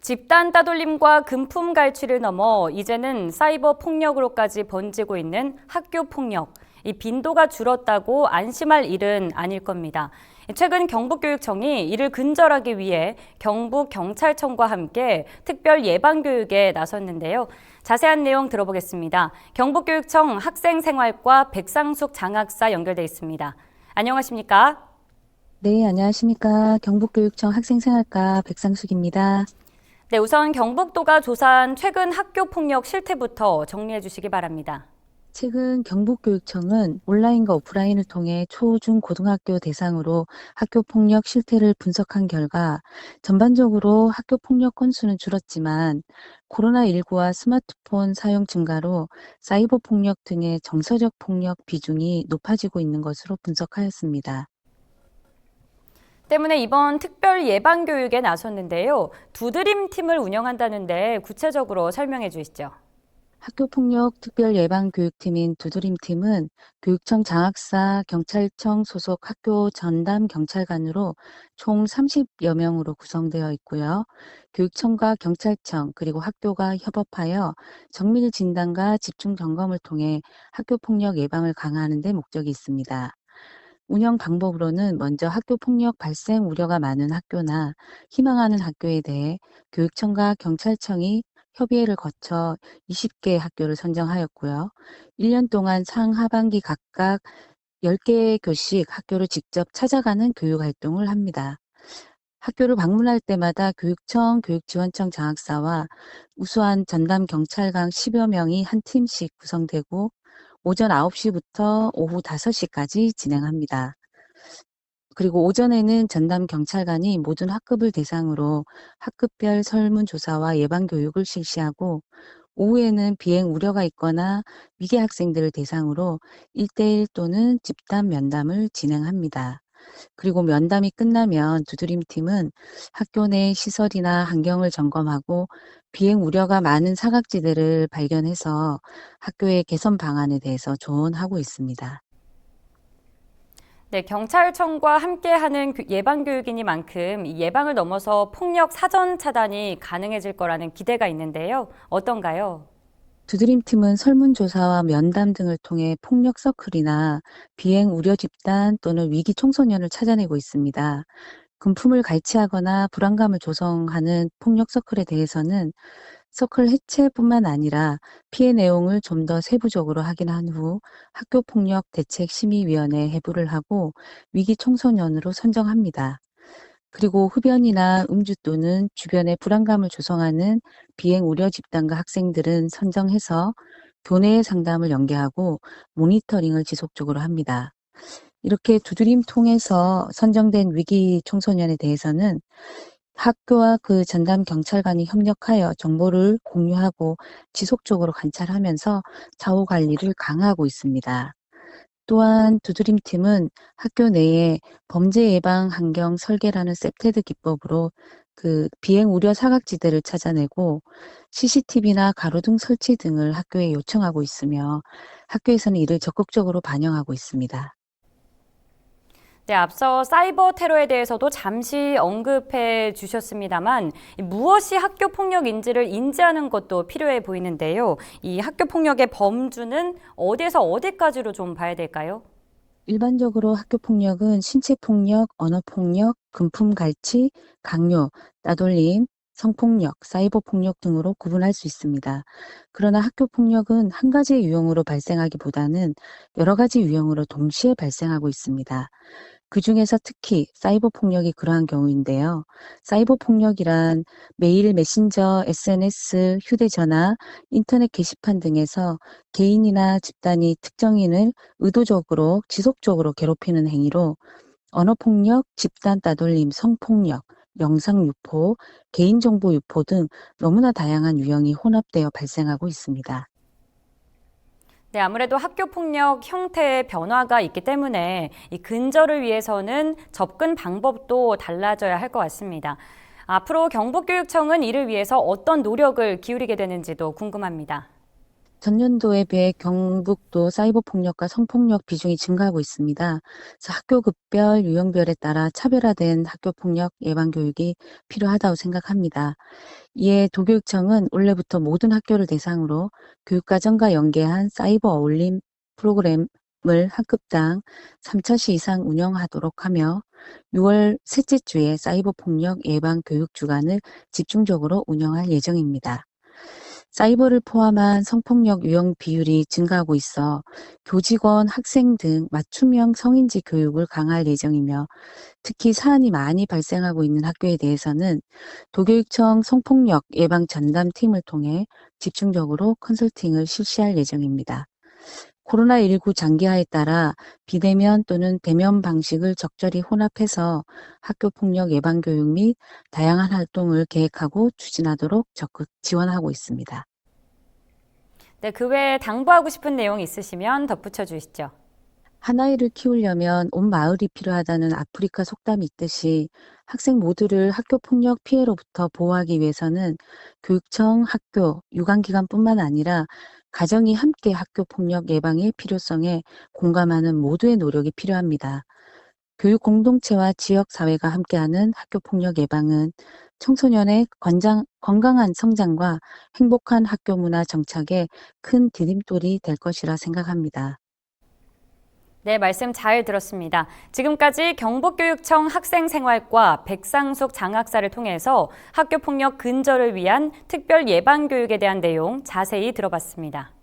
집단 따돌림과 금품 갈취를 넘어 이제는 사이버 폭력으로까지 번지고 있는 학교 폭력. 이 빈도가 줄었다고 안심할 일은 아닐 겁니다. 최근 경북교육청이 이를 근절하기 위해 경북경찰청과 함께 특별 예방교육에 나섰는데요. 자세한 내용 들어보겠습니다. 경북교육청 학생생활과 백상숙 장학사 연결돼 있습니다. 안녕하십니까? 네, 안녕하십니까. 경북교육청 학생생활과 백상숙입니다. 네, 우선 경북도가 조사한 최근 학교 폭력 실태부터 정리해 주시기 바랍니다. 최근 경북교육청은 온라인과 오프라인을 통해 초, 중, 고등학교 대상으로 학교 폭력 실태를 분석한 결과 전반적으로 학교 폭력 건수는 줄었지만 코로나19와 스마트폰 사용 증가로 사이버 폭력 등의 정서적 폭력 비중이 높아지고 있는 것으로 분석하였습니다. 때문에 이번 특별 예방 교육에 나섰는데요. 두드림 팀을 운영한다는데 구체적으로 설명해 주시죠. 학교폭력 특별예방교육팀인 두드림팀은 교육청 장학사, 경찰청 소속 학교 전담 경찰관으로 총 30여 명으로 구성되어 있고요. 교육청과 경찰청 그리고 학교가 협업하여 정밀 진단과 집중 점검을 통해 학교폭력 예방을 강화하는 데 목적이 있습니다. 운영 방법으로는 먼저 학교폭력 발생 우려가 많은 학교나 희망하는 학교에 대해 교육청과 경찰청이 협의회를 거쳐 20개 학교를 선정하였고요. 1년 동안 상하반기 각각 10개 교씩 학교를 직접 찾아가는 교육 활동을 합니다. 학교를 방문할 때마다 교육청, 교육지원청 장학사와 우수한 전담 경찰관 10여 명이 한 팀씩 구성되고 오전 9시부터 오후 5시까지 진행합니다. 그리고 오전에는 전담 경찰관이 모든 학급을 대상으로 학급별 설문조사와 예방교육을 실시하고 오후에는 비행 우려가 있거나 위계 학생들을 대상으로 1대1 또는 집단 면담을 진행합니다. 그리고 면담이 끝나면 두드림팀은 학교 내 시설이나 환경을 점검하고 비행 우려가 많은 사각지대를 발견해서 학교의 개선 방안에 대해서 조언하고 있습니다. 네, 경찰청과 함께하는 예방 교육이니만큼 이 예방을 넘어서 폭력 사전 차단이 가능해질 거라는 기대가 있는데요. 어떤가요? 두드림팀은 설문조사와 면담 등을 통해 폭력 서클이나 비행 우려 집단 또는 위기 청소년을 찾아내고 있습니다. 금품을 갈취하거나 불안감을 조성하는 폭력 서클에 대해서는 서클 해체뿐만 아니라 피해 내용을 좀 더 세부적으로 확인한 후 학교폭력대책심의위원회에 해부를 하고 위기 청소년으로 선정합니다. 그리고 흡연이나 음주 또는 주변에 불안감을 조성하는 비행 우려 집단과 학생들은 선정해서 교내 상담을 연계하고 모니터링을 지속적으로 합니다. 이렇게 두드림 통해서 선정된 위기 청소년에 대해서는 학교와 그 전담 경찰관이 협력하여 정보를 공유하고 지속적으로 관찰하면서 사후 관리를 강화하고 있습니다. 또한 두드림팀은 학교 내에 범죄 예방 환경 설계라는 셉테드 기법으로 그 비행 우려 사각지대를 찾아내고 CCTV나 가로등 설치 등을 학교에 요청하고 있으며 학교에서는 이를 적극적으로 반영하고 있습니다. 네, 앞서 사이버 테러에 대해서도 잠시 언급해 주셨습니다만 무엇이 학교 폭력인지를 인지하는 것도 필요해 보이는데요. 이 학교 폭력의 범주는 어디에서 어디까지로 좀 봐야 될까요? 일반적으로 학교 폭력은 신체 폭력, 언어 폭력, 금품 갈취, 강요, 따돌림, 성폭력, 사이버 폭력 등으로 구분할 수 있습니다. 그러나 학교 폭력은 한 가지의 유형으로 발생하기보다는 여러 가지 유형으로 동시에 발생하고 있습니다. 그중에서 특히 사이버 폭력이 그러한 경우인데요. 사이버 폭력이란 메일, 메신저, SNS, 휴대전화, 인터넷 게시판 등에서 개인이나 집단이 특정인을 의도적으로 지속적으로 괴롭히는 행위로 언어폭력, 집단 따돌림, 성폭력, 영상 유포, 개인정보 유포 등 너무나 다양한 유형이 혼합되어 발생하고 있습니다. 네, 아무래도 학교 폭력 형태의 변화가 있기 때문에 이 근절을 위해서는 접근 방법도 달라져야 할 것 같습니다. 앞으로 경북교육청은 이를 위해서 어떤 노력을 기울이게 되는지도 궁금합니다. 전년도에 비해 경북도 사이버 폭력과 성폭력 비중이 증가하고 있습니다. 그래서 학교급별, 유형별에 따라 차별화된 학교 폭력 예방 교육이 필요하다고 생각합니다. 이에 도교육청은 올해부터 모든 학교를 대상으로 교육과정과 연계한 사이버 어울림 프로그램을 학급당 3,000시 이상 운영하도록 하며 6월 셋째 주에 사이버 폭력 예방 교육 주간을 집중적으로 운영할 예정입니다. 사이버를 포함한 성폭력 유형 비율이 증가하고 있어 교직원, 학생 등 맞춤형 성인지 교육을 강화할 예정이며 특히 사안이 많이 발생하고 있는 학교에 대해서는 도교육청 성폭력 예방 전담팀을 통해 집중적으로 컨설팅을 실시할 예정입니다. 코로나19 장기화에 따라 비대면 또는 대면 방식을 적절히 혼합해서 학교 폭력 예방 교육 및 다양한 활동을 계획하고 추진하도록 적극 지원하고 있습니다. 네, 그 외에 당부하고 싶은 내용 있으시면 덧붙여 주시죠. 한 아이를 키우려면 온 마을이 필요하다는 아프리카 속담이 있듯이 학생 모두를 학교 폭력 피해로부터 보호하기 위해서는 교육청, 학교, 유관기관뿐만 아니라 가정이 함께 학교 폭력 예방의 필요성에 공감하는 모두의 노력이 필요합니다. 교육 공동체와 지역 사회가 함께하는 학교 폭력 예방은 청소년의 건강한 성장과 행복한 학교 문화 정착에 큰 디딤돌이 될 것이라 생각합니다. 네, 말씀 잘 들었습니다. 지금까지 경북교육청 학생생활과 백상숙 장학사를 통해서 학교폭력 근절을 위한 특별 예방교육에 대한 내용 자세히 들어봤습니다.